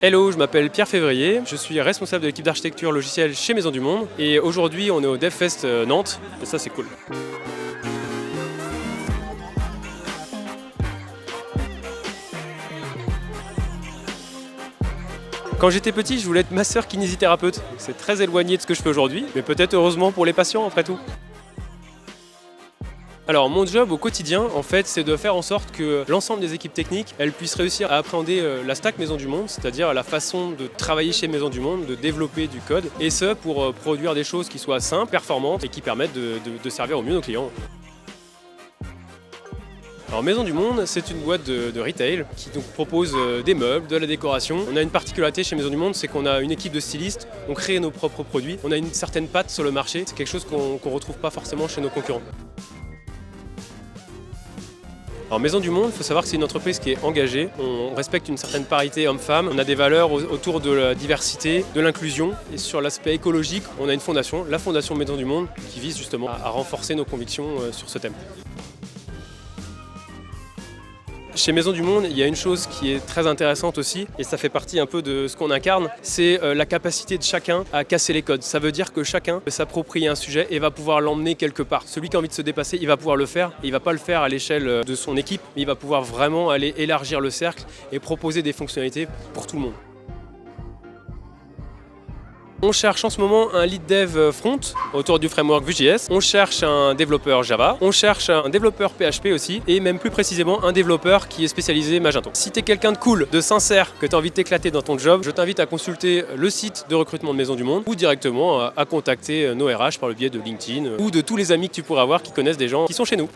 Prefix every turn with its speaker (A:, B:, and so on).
A: Hello, je m'appelle Pierre Février, je suis responsable de l'équipe d'architecture logicielle chez Maisons du Monde et aujourd'hui on est au DevFest Nantes et ça c'est cool. Quand j'étais petit, je voulais être masseur kinésithérapeute. C'est très éloigné de ce que je fais aujourd'hui, mais peut-être heureusement pour les patients après tout. Alors mon job au quotidien, en fait, c'est de faire en sorte que l'ensemble des équipes techniques, elles puissent réussir à appréhender la stack Maison du Monde, c'est-à-dire la façon de travailler chez Maison du Monde, de développer du code, et ce pour produire des choses qui soient simples, performantes et qui permettent de servir au mieux nos clients. Alors Maison du Monde, c'est une boîte de retail qui donc propose des meubles, de la décoration. On a une particularité chez Maison du Monde, c'est qu'on a une équipe de stylistes, on crée nos propres produits, on a une certaine patte sur le marché, c'est quelque chose qu'on ne retrouve pas forcément chez nos concurrents. Alors Maison du Monde, il faut savoir que c'est une entreprise qui est engagée, on respecte une certaine parité homme-femme, on a des valeurs autour de la diversité, de l'inclusion et sur l'aspect écologique, on a une fondation, la Fondation Maison du Monde, qui vise justement à renforcer nos convictions sur ce thème. Chez Maison du Monde, il y a une chose qui est très intéressante aussi, et ça fait partie un peu de ce qu'on incarne, c'est la capacité de chacun à casser les codes. Ça veut dire que chacun peut s'approprier un sujet et va pouvoir l'emmener quelque part. Celui qui a envie de se dépasser, il va pouvoir le faire, et il ne va pas le faire à l'échelle de son équipe, mais il va pouvoir vraiment aller élargir le cercle et proposer des fonctionnalités pour tout le monde. On cherche en ce moment un lead dev front autour du framework Vue.js, on cherche un développeur Java, on cherche un développeur PHP aussi, et même plus précisément un développeur qui est spécialisé Magento. Si tu es quelqu'un de cool, de sincère, que tu as envie de t'éclater dans ton job, je t'invite à consulter le site de recrutement de Maison du Monde ou directement à contacter nos RH par le biais de LinkedIn ou de tous les amis que tu pourras avoir qui connaissent des gens qui sont chez nous.